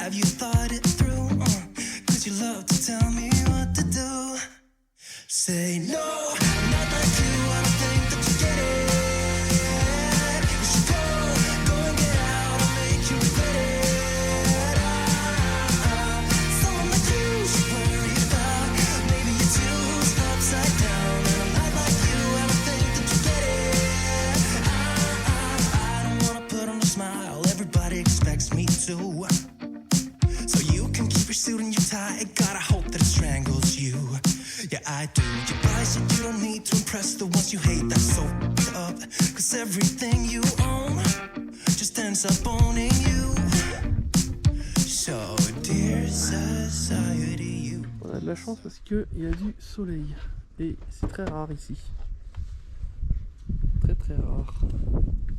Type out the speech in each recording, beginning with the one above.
Have you thought it through? Cause you love to tell me what to do. Say no, I'm not like you, I don't think that you get it. You should go and get out, I'll make you regret it. Someone like you should worry about. Maybe it's you who's upside down. And I'm not like you, I don't think that you get it. I don't wanna put on a smile, everybody expects me to. So you can keep your suit and your tie, gotta hope that it strangles you. Yeah, I do. Your pride said you don't need to impress the ones you hate. That's so up. Cause everything you own just ends up owning you. So, dear society, you. On a de la chance parce qu'il y a du soleil. Et c'est très rare ici. Très très rare.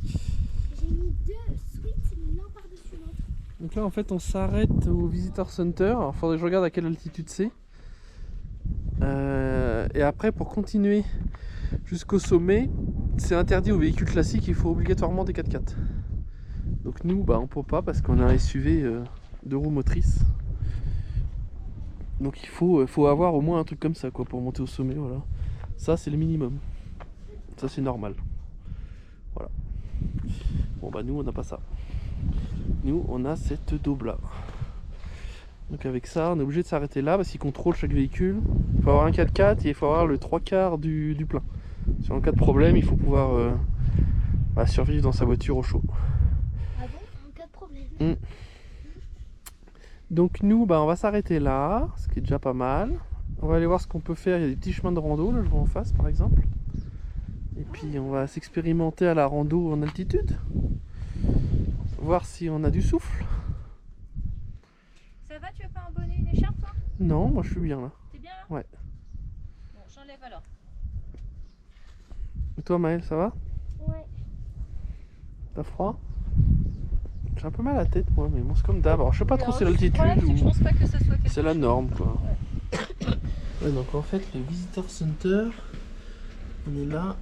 J'ai mis 2 suites l'un par-dessus l'autre. Donc là en fait on s'arrête au Visitor Center. Alors faudrait que je regarde à quelle altitude c'est. Et après pour continuer jusqu'au sommet, c'est interdit aux véhicules classiques, il faut obligatoirement des 4x4. Donc nous on peut pas parce qu'on a un SUV 2 roues motrices. Donc il faut avoir au moins un truc comme ça quoi pour monter au sommet, voilà. Ça c'est le minimum. Ça c'est normal. Voilà. Bon nous on n'a pas ça. Nous on a cette daube là. Donc avec ça on est obligé de s'arrêter là parce qu'il contrôle chaque véhicule. Il faut avoir un 4x4 et il faut avoir le 3/4 du plein. Si en cas de problème il faut pouvoir survivre dans sa voiture au chaud. Ah bon? En cas de problème. Donc nous on va s'arrêter là, ce qui est déjà pas mal. On va aller voir ce qu'on peut faire, il y a des petits chemins de rando là je vois en face par exemple. Et puis on va s'expérimenter à la rando en altitude. Voir si on a du souffle. Ça va, tu veux pas un bonnet, une écharpe toi? Non, moi je suis bien là. T'es bien là? Ouais. Bon, j'enlève alors. Et toi Maëlle, ça va? Ouais. T'as froid? J'ai un peu mal à la tête moi, mais bon c'est comme d'hab. Alors je sais pas trop si c'est l'altitude Je ou pense pas que ça soit quelque c'est la norme quoi. Ouais, donc en fait le Visitor Center, on est là,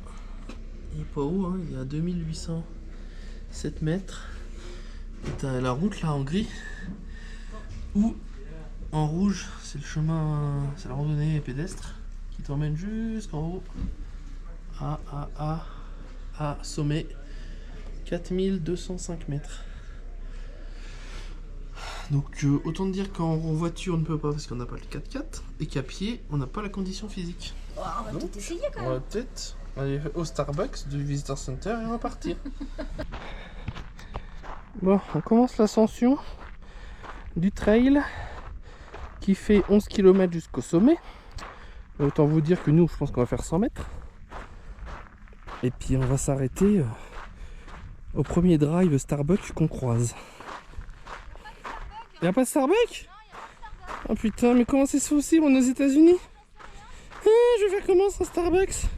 il est pas haut, hein, il est à 2807 mètres. Et t'as la route là en gris, ou en rouge c'est le chemin, c'est la randonnée pédestre qui t'emmène jusqu'en haut à sommet 4205 mètres. Donc autant te dire qu'en voiture on ne peut pas parce qu'on n'a pas le 4x4 et qu'à pied on n'a pas la condition physique. Oh, on va tout essayer quand On même. va peut-être aller au Starbucks du Visitor Center et repartir. Bon, on commence l'ascension du trail qui fait 11 km jusqu'au sommet. Autant vous dire que nous, je pense qu'on va faire 100 mètres. Et puis on va s'arrêter au premier drive Starbucks qu'on croise. Il n'y a pas de Starbucks? Oh putain, mais comment c'est possible? On est aux États-Unis? Je vais faire comment sans Starbucks?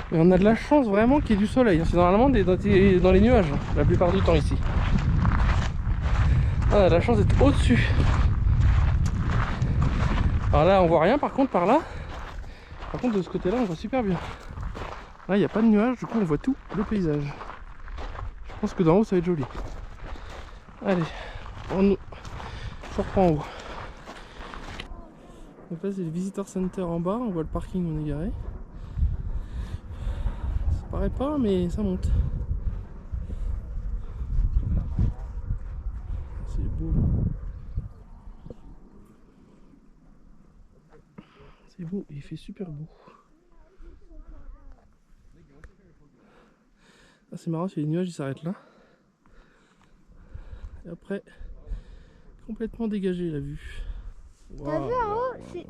Mais on a de la chance vraiment qu'il y ait du soleil. C'est normalement dans les nuages la plupart du temps ici. On a de la chance d'être au-dessus. Alors là on voit rien par contre par là. Par contre de ce côté là on voit super bien. Là il n'y a pas de nuages, du coup on voit tout le paysage. Je pense que d'en haut ça va être joli. Allez, je reprends en haut. Donc là c'est le Visitor Center en bas, on voit le parking où on est garé. Ça paraît pas mais ça monte. C'est beau. C'est beau, il fait super beau. Ah, c'est marrant, c'est les nuages ils s'arrêtent là. Et après, complètement dégagé la vue. T'as vu en haut, c'est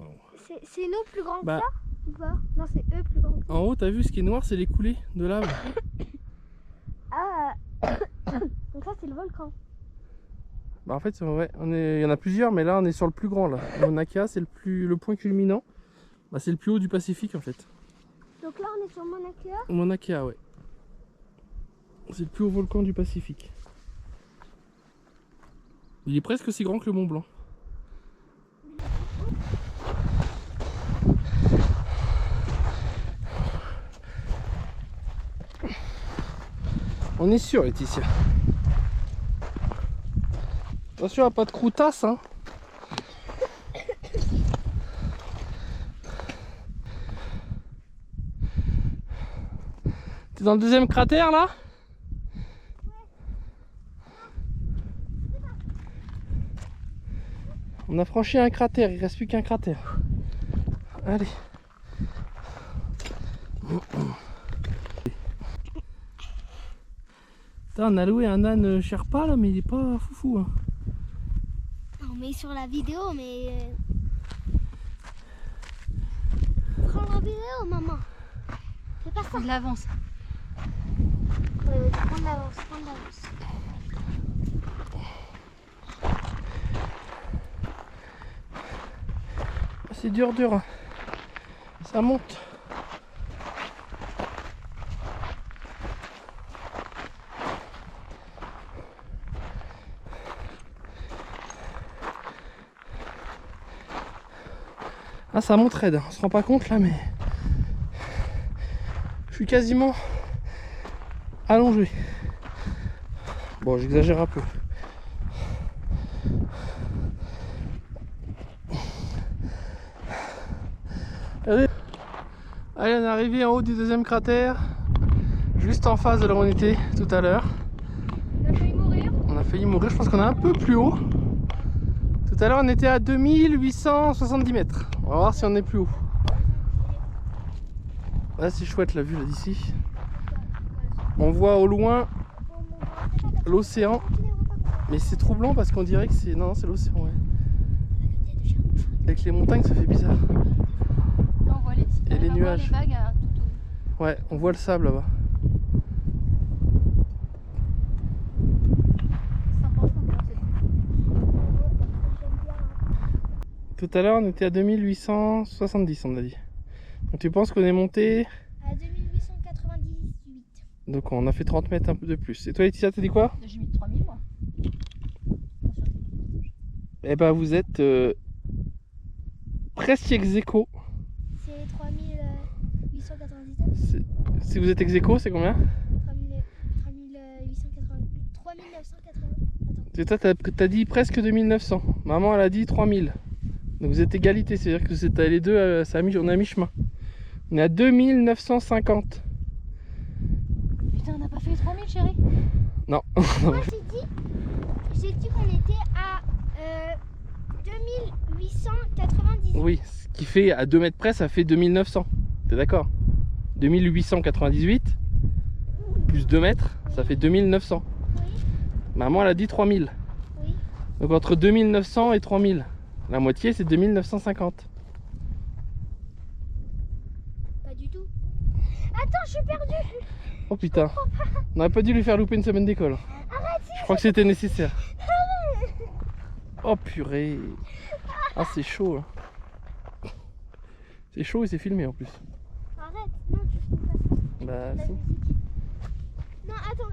nous plus grands que ça ou pas? Non, c'est eux plus grands que ça. En haut, t'as vu ce qui est noir, c'est les coulées de lave. Ah, donc ça c'est le volcan. Bah en fait, ouais, il y en a plusieurs, mais là on est sur le plus grand là. Mauna Kea, c'est le point culminant. Bah, c'est le plus haut du Pacifique en fait. Donc là on est sur Mauna Kea. Mauna Kea, ouais. C'est le plus haut volcan du Pacifique. Il est presque aussi grand que le Mont Blanc. On est sûr, Laetitia. Attention à pas de croutasse, hein. T'es dans le deuxième cratère là? On a franchi un cratère, il reste plus qu'un cratère. Allez. Putain, on a loué un âne Sherpa là, mais il est pas foufou. Hein. On met sur la vidéo, mais. Prends la vidéo, maman. Fais pas ça. De l'avance. Ouais, prends de l'avance, prends de l'avance. C'est dur, dur. Ça monte. Ah, ça monte raide. On se rend pas compte là, mais je suis quasiment allongé. Bon, j'exagère un peu. Allez, on est arrivé en haut du deuxième cratère, juste en face de là où on était tout à l'heure. On a failli mourir. On a failli mourir, je pense qu'on est un peu plus haut. Tout à l'heure on était à 2870 mètres. On va voir si on est plus haut. Là c'est chouette la vue là d'ici. On voit au loin l'océan. Mais c'est troublant parce qu'on dirait que c'est... Non, c'est l'océan, ouais. Avec les montagnes ça fait bizarre. Là, on voit les petits. Et les nuages. Les vagues tout au... Ouais, on voit le sable là-bas. Tout à l'heure on était à 2870 on a dit. Donc tu penses qu'on est monté... À 2898. Donc on a fait 30 mètres un peu de plus. Et toi Laetitia t'as dit quoi? J'ai mis 3000 moi. Eh ben vous êtes presque ex-aequo. C'est 3899. Si vous êtes ex-aequo c'est combien? 3980. Et toi t'as dit presque 2900. Maman elle a dit 3000. Donc vous êtes égalité, c'est-à-dire que c'est les deux, on est à mi-chemin. On est à 2950. Putain, on n'a pas fait les 3000 chérie? Non. Moi j'ai dit qu'on était à 2898. Oui, ce qui fait à 2 mètres près, ça fait 2900. T'es d'accord? 2898 plus 2 mètres, ça fait 2900. Oui. Maman elle a dit 3000. Oui. Donc entre 2900 et 3000. La moitié c'est 2950. Pas du tout. Attends, je suis perdue. Oh putain. On n'aurait pas dû lui faire louper une semaine d'école. Je crois que c'était nécessaire. Oh purée. Ah c'est chaud. Hein. C'est chaud et c'est filmé en plus. Arrête, non, tu filmes pas ça. Bah La si. musique. Non, attends,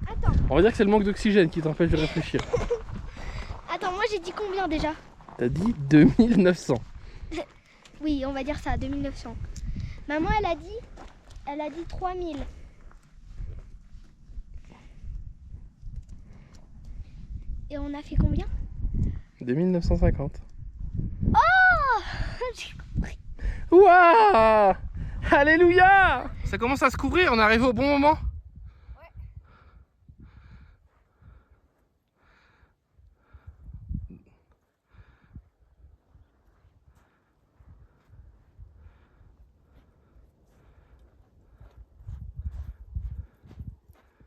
attends. On va dire que c'est le manque d'oxygène qui t'empêche de réfléchir. Attends, moi j'ai dit combien déjà? T'as dit 2900. Oui, on va dire ça, 2900. Maman, elle a dit 3000. Et on a fait combien? 2950. Oh J'ai compris. Ouah! Alléluia! Ça commence à se couvrir, on est arrivé au bon moment.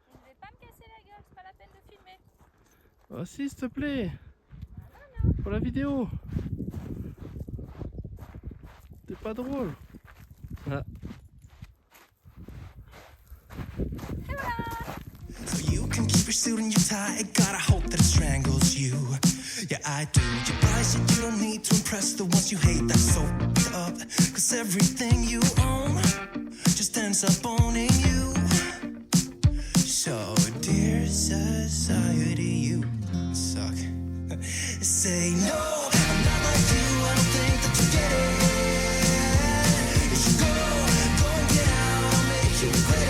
Je ne vais pas me casser la gueule, c'est pas la peine de filmer. Oh si, s'il te plaît. Pour la vidéo. C'est pas drôle. Ah. So you can keep your suit and your tie. God, I hope that it strangles you. Yeah, I do. Your pride said you don't need to impress the ones you hate. That's so f***ed up. Cause everything you own just ends up owning you. So, dear society, you suck. Say no, I'm not like you. I don't think that you get it. You should go and get out. I'll make you regret it.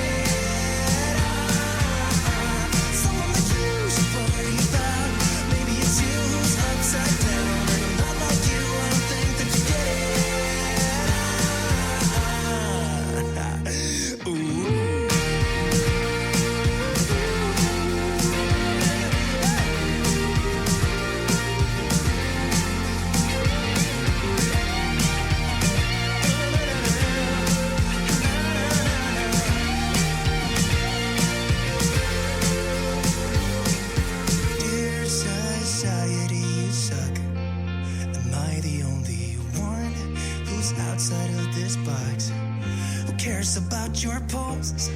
your poses.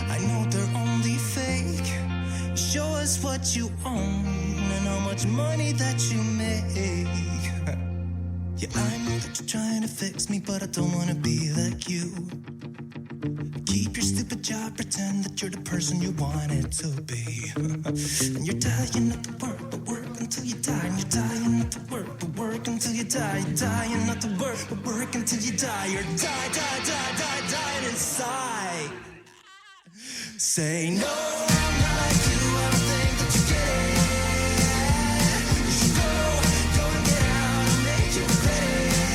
I know they're only fake. Show us what you own and how much money that you make. Yeah, I know that you're trying to fix me, but I don't wanna be like you. Keep your stupid job, pretend that you're the person you wanted to be. And you're dying not to work, but work until you die. And you're dying not to work, but work until you die. You're dying not to work, but work until you die. You're dying inside. Say no, I'm not like you, I don't think that you get it. You should go and get out and make you regret it.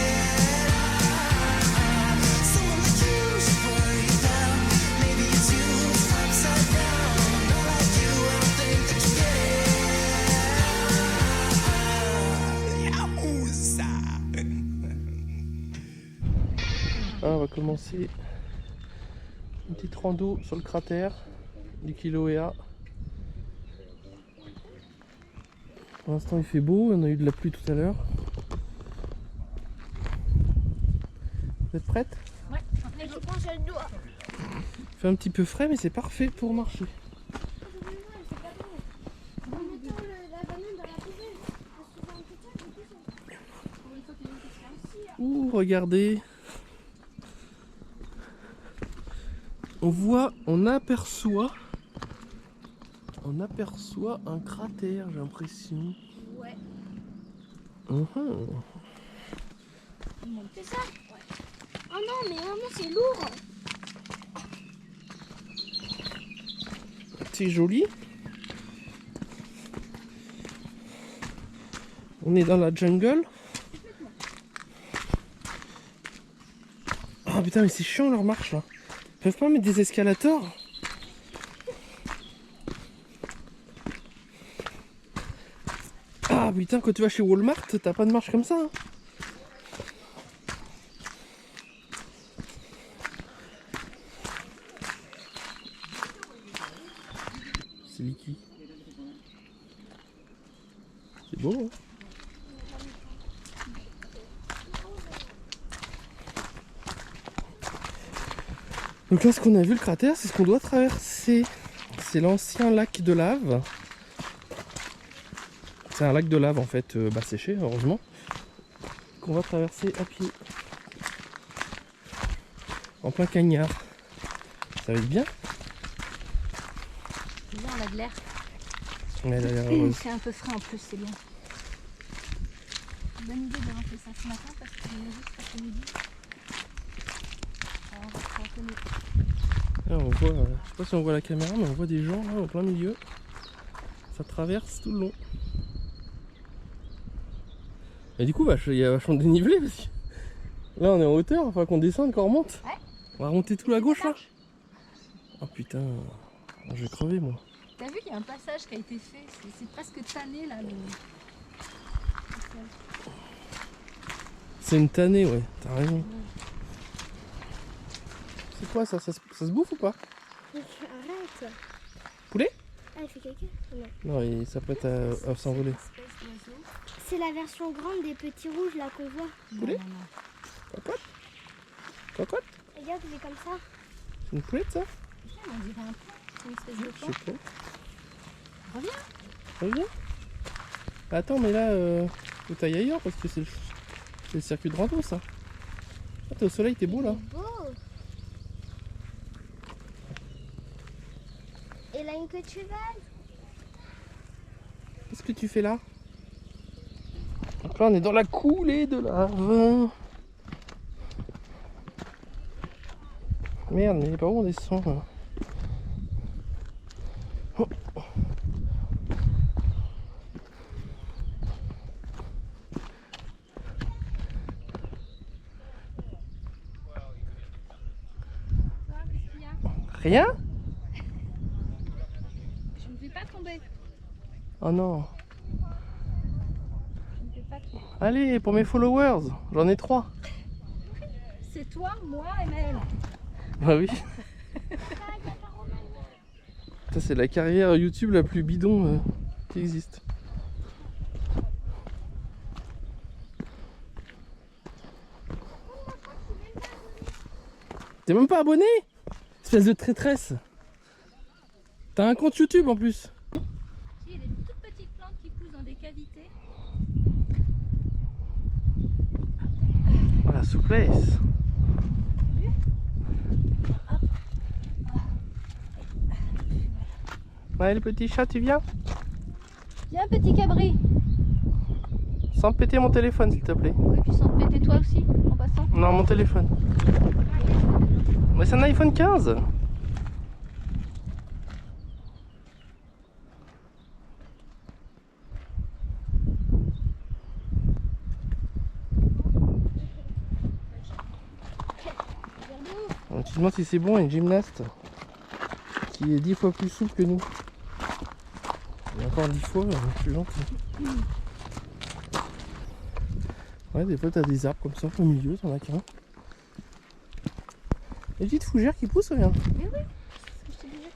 Someone like you should worry about. Maybe it's you who's upside down. I'm not like you, I don't think that you get it. Ah, on va commencer une petite rando sur le cratère du Kilauea. Pour l'instant il fait beau, on a eu de la pluie tout à l'heure. Vous êtes prête? Ouais, Je pense que je dois. Il fait un petit peu frais mais c'est parfait pour marcher. Ouh, regardez. On aperçoit un cratère, j'ai l'impression. Ouais. c'est ça. Oh non, mais vraiment c'est lourd. C'est joli. On est dans la jungle. Ah putain, mais c'est chiant leur marche là. Ils peuvent pas mettre des escalators? Ah putain, quand tu vas chez Walmart, t'as pas de marche comme ça. Hein. C'est liquide. C'est beau, hein. Donc là, ce qu'on a vu, le cratère, c'est ce qu'on doit traverser. C'est l'ancien lac de lave. C'est un lac de lave en fait, séché, heureusement. Qu'on va traverser à pied. En plein cagnard. Ça va être bien. C'est bien, on a de l'air. On a l'air heureuse. C'est un peu frais en plus, c'est bien. Bonne idée d'avoir fait ça ce matin parce qu'on est juste cet après-midi. Alors, on va se rencontrer. Là, on voit, je sais pas si on voit la caméra, mais on voit des gens là au plein milieu. Ça traverse tout le long. Et du coup, il y a vachement de dénivelé parce que là on est en hauteur, il faut qu'on descende, qu'on remonte. Ouais. On va remonter tout à gauche là. Oh putain, je vais crever moi. T'as vu qu'il y a un passage qui a été fait, c'est presque tanné là. C'est une tannée, ouais, t'as raison. C'est quoi ça, ça se bouffe ou pas? Arrête. Poulet? Ah, il fait caca? Non. Non, il s'apprête à s'envoler. C'est la version grande des petits rouges là qu'on voit. Poulet? Cocotte? Cocotte? Regarde, il est comme ça. C'est une poulette ça? On dirait un plan, c'est une espèce de Je plan. sais pas. Reviens. Reviens. Attends, mais là, faut t'ailler ailleurs parce que c'est le circuit de rando ça. Ah, t'es au soleil, t'es beau là. Beau. Et là, une queue de cheval. Qu'est-ce que tu fais là? Donc là, on est dans la coulée de lave. Merde, mais par où on descend là? Oh. Rien? Je ne vais pas tomber. Oh non. Je ne vais pas tomber. Allez, pour mes followers, j'en ai 3. C'est toi, moi et Maëlle. Bah oui. Ça c'est la carrière YouTube la plus bidon qui existe. T'es même pas abonné? Espèce de traîtresse. T'as un compte YouTube en plus. Il y a des toutes petites plantes qui poussent dans des cavités. Voilà, souplesse. Ouais, le petit chat, tu viens? Viens, petit cabri. Sans péter mon téléphone, s'il te plaît. Oui, puis sans te péter toi aussi, en passant. Non, mon téléphone. Mais c'est un iPhone 15. Alors, tu te demandes si c'est bon, une gymnaste qui est 10 fois plus souple que nous. Et encore 10 fois plus gentil. Ouais, des fois t'as des arbres comme ça au milieu, t'en as qu'un. Des petites fougères qui poussent, regarde. Mais oui, c'est ce que je te disais.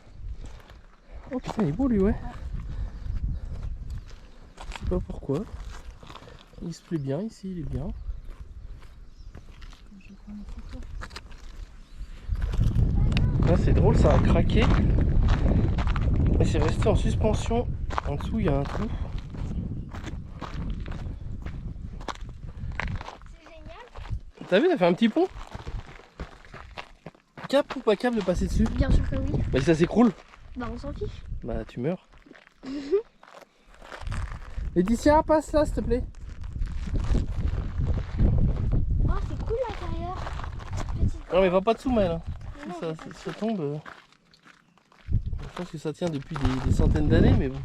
Oh putain, il est beau lui, ouais. Je sais pas pourquoi. Il se plaît bien ici, il est bien. Je vais prendre une photo. Là c'est drôle, ça a craqué. Mais c'est resté en suspension. En dessous il y a un trou. C'est génial. T'as vu, ça fait un petit pont. Cap ou pas cap de passer dessus? Bien sûr que oui. Bah si ça s'écroule, Bah on s'en fiche. bah tu meurs. Laetitia, passe là s'il te plaît. Oh c'est cool l'intérieur. Petite Non mais va pas dessous Maël. Hein. Non, Si ça tombe. Je pense que ça tient depuis des centaines d'années, mais bon.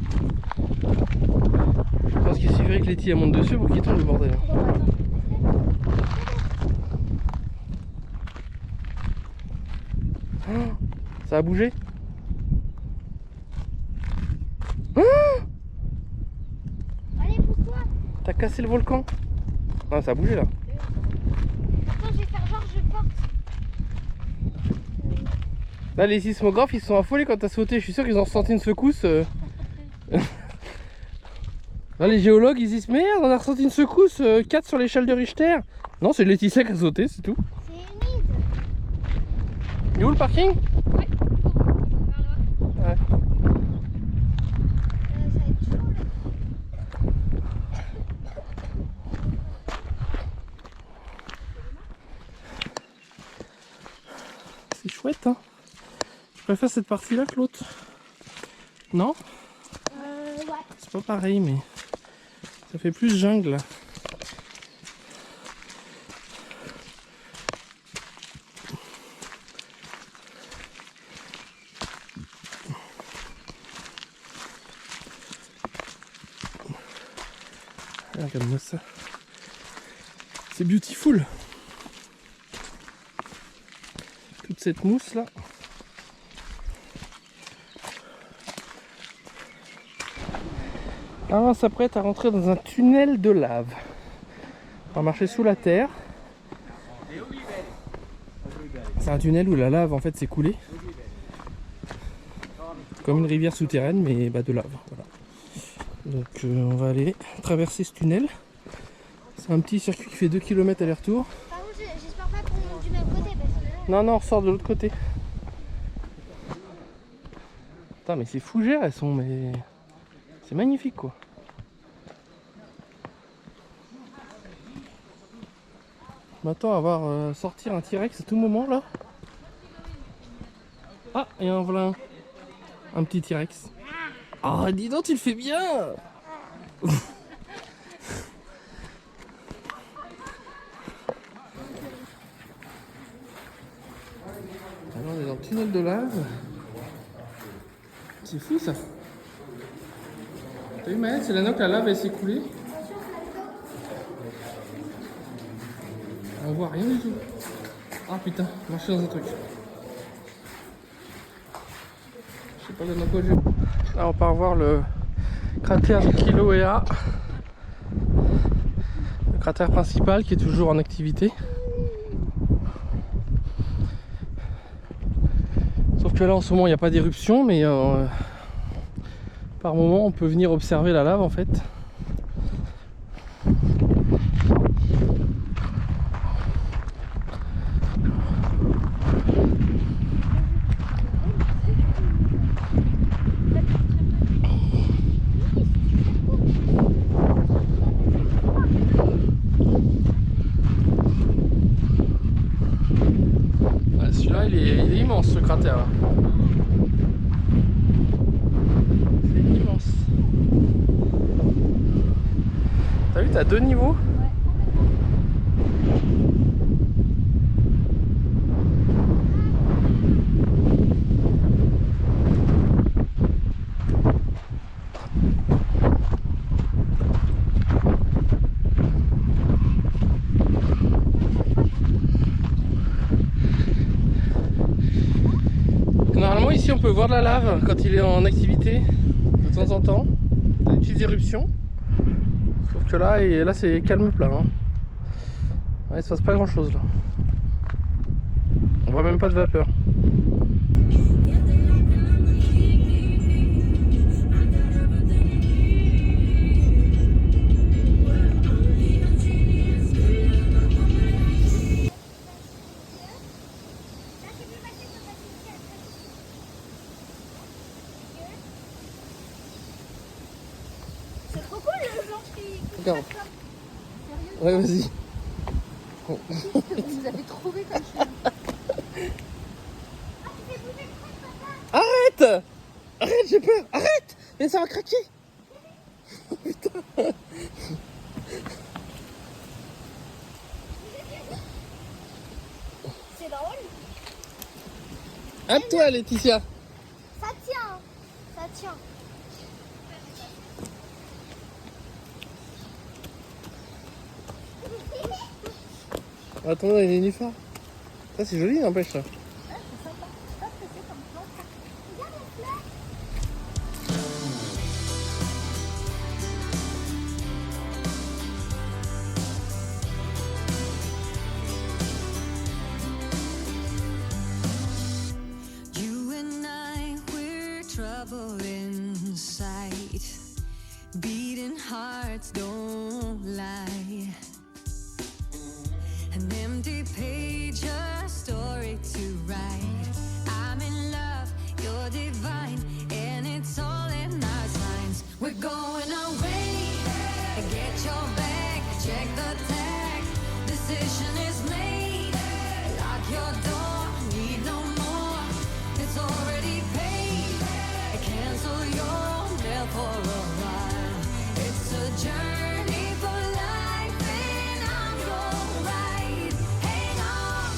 Je pense qu'il suffirait que Letty monte dessus pour qu'il tombe le bordel. Oh, ça a bougé. Oh, Allez pousse-toi. t'as cassé le volcan. Ah, ça a bougé là. Attends je vais faire genre je porte. Là, les sismographes ils se sont affolés quand t'as sauté. Je suis sûr qu'ils ont ressenti une secousse. Là, les géologues ils disent merde, on a ressenti une secousse 4 sur l'échelle de Richter. Non, c'est Laetitia qui a sauté, c'est tout. C'est humide. Il est où le parking? Ouais, vers là. Ouais. Ça va être chaud là. C'est chouette, hein. Je préfère cette partie-là que l'autre. Non? Ouais. C'est pas pareil, mais ça fait plus jungle là. Regarde-moi ça. C'est beautiful. Toute cette mousse là. Alors on s'apprête à rentrer dans un tunnel de lave. On va marcher sous la terre. C'est un tunnel où la lave en fait s'est coulée. Comme une rivière souterraine mais bah, de lave. Voilà. Donc on va aller traverser ce tunnel. C'est un petit circuit qui fait 2 km aller-retour. Par contre j'espère pas qu'on monte du même côté parce que là. Non, non, on ressort de l'autre côté. Putain, mais ces fougères, elles sont... mais c'est magnifique, quoi. Je m'attends à voir sortir un T-Rex à tout moment, là. Ah, et en voilà un petit T-Rex. Ah, dis donc, tu le fais bien. Alors, on est dans le tunnel de lave. C'est fou ça. T'as vu Maëlle, c'est là que la lave elle s'est coulée. On voit rien du tout. Ah putain, marcher dans un truc. Je sais pas dans quoi je vais. Là on part voir le cratère de Kilauea. Le cratère principal qui est toujours en activité. Sauf que là en ce moment il n'y a pas d'éruption, mais par moment on peut venir observer la lave en fait. cratère là. C'est immense. T'as vu, t'as 2 niveaux. Normalement ici on peut voir de la lave quand il est en activité de temps en temps, des petites éruptions. Sauf que là, c'est calme plat. Hein. Ouais, il se passe pas grand chose là. On voit même pas de vapeur. C'est trop cool le blanc qui Regarde. Ouais, vas-y. Vous avez trouvé comme je suis. Arrête! Arrête, j'ai peur! Arrête! Mais ça va craquer! Putain! C'est drôle. À toi, Laetitia! Ça tient. Ça tient. Attends, il y a des nénuphars. Ça, c'est joli, n'empêche ça. You and I, we're trouble inside. Beating hearts don't lie. An empty page, a story to write. I'm in love, you're divine, and it's all in our signs. We're going away. Get your bag, check the tag. Decision is made. Lock your door, need no more. It's already paid. Cancel your mail for a while. It's a journey for life, and I'm your ride. Hang on,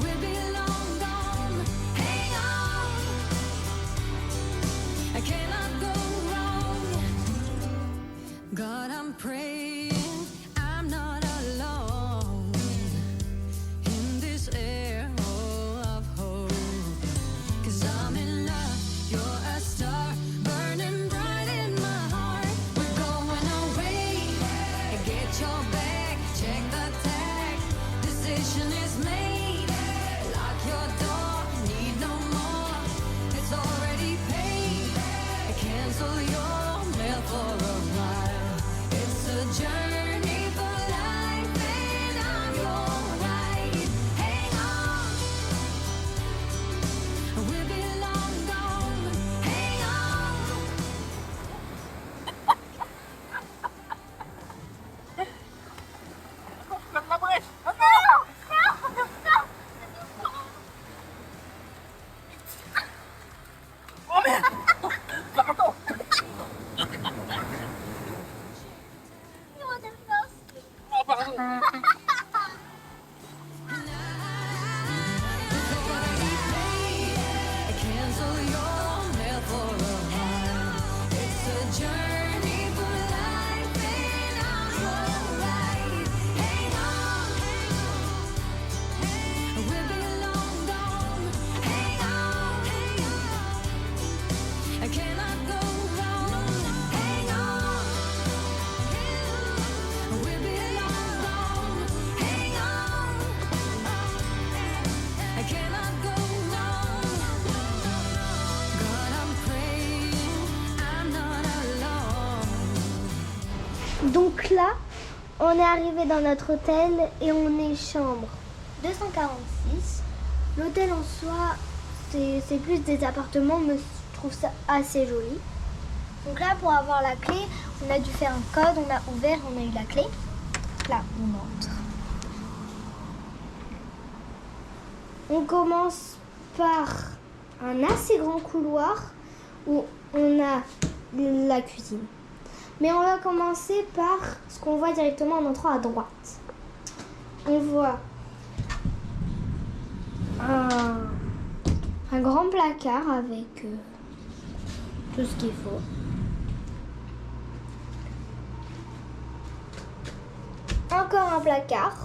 we'll be long gone. Hang on, I cannot go wrong. God, I'm praying I'm not alone in this air of hope. 'Cause I'm in love, you're a star burning bright in my heart. We're going away. Get your bag, check the tag. Decision is made. Lock your door, need no more. It's already paid. Cancel your mail for a while. It's a journey for life, and I'm your ride. Hang on, we'll be long gone. Hang on. Cancel your mail for a while. It's a journey for life, and I'm your ride. Hang on, we'll be long gone. Hang on, I cannot go wrong. Hang on, we'll be long gone. Hang on, I cannot go wrong. God, I'm praying I'm not alone. Donc là, on est arrivé dans notre hôtel et on est chambre 246. L'hôtel en soi, c'est plus des appartements, mais je trouve ça assez joli. Donc là, pour avoir la clé, on a dû faire un code, on a ouvert, on a eu la clé. Là, on entre. On commence par un assez grand couloir où on a la cuisine. Mais on va commencer par ce qu'on voit directement en entrant à droite. On voit un grand placard avec tout ce qu'il faut. Encore un placard.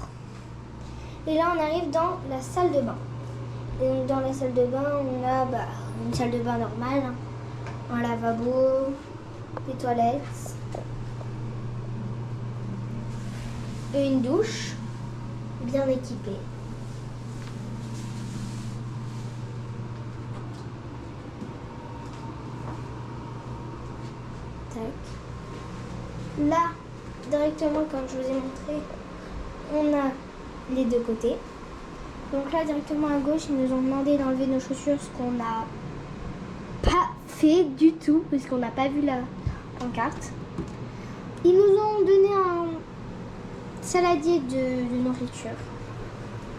Et là, on arrive dans la salle de bain. Et donc, dans la salle de bain, on a une salle de bain normale, hein. Un lavabo, des toilettes, et une douche bien équipée. Tac. Là, directement, comme je vous ai montré, on a les deux côtés. Donc là, directement à gauche, ils nous ont demandé d'enlever nos chaussures, ce qu'on n'a pas fait du tout, parce qu'on n'a pas vu la pancarte. Ils nous ont donné un saladier de nourriture.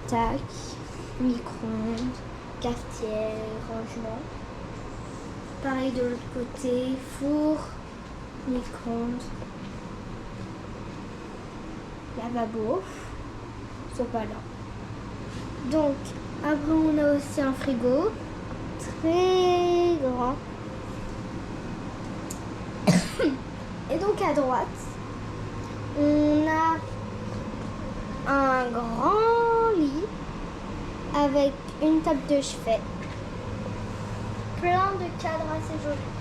Tac, micro-ondes, cafetière, rangement. Pareil de l'autre côté, four, micro-ondes, lavabo, sopalin. Donc, après on a aussi un frigo, très grand. Et donc à droite, on a un grand lit avec une table de chevet. Plein de cadres assez jolis.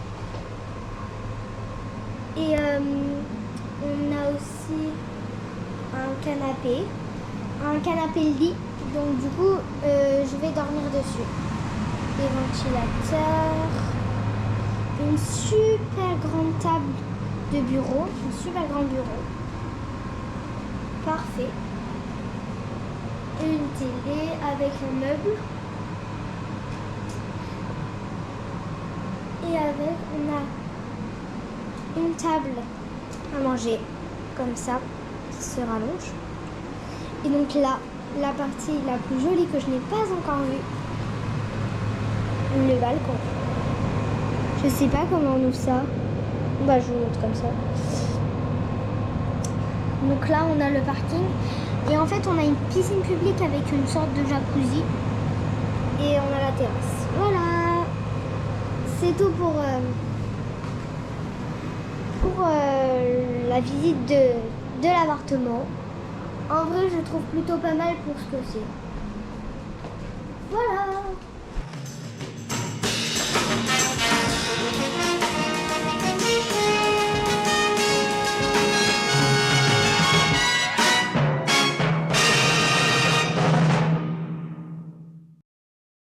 Et on a aussi un canapé lit. Donc du coup, je vais dormir dessus. Des ventilateurs, une super grande table de bureau, un super grand bureau. Parfait. Une télé avec un meuble. Et avec, on a une table à manger, comme ça, qui se rallonge. Et donc là, la partie la plus jolie que je n'ai pas encore vue, le balcon. Je sais pas comment on ouvre ça. Bah, je vous montre comme ça. Donc là, on a le parking. Et en fait, on a une piscine publique avec une sorte de jacuzzi. Et on a la terrasse. Voilà. C'est tout pour la visite de l'appartement. En vrai, je trouve plutôt pas mal pour ce que c'est. Voilà.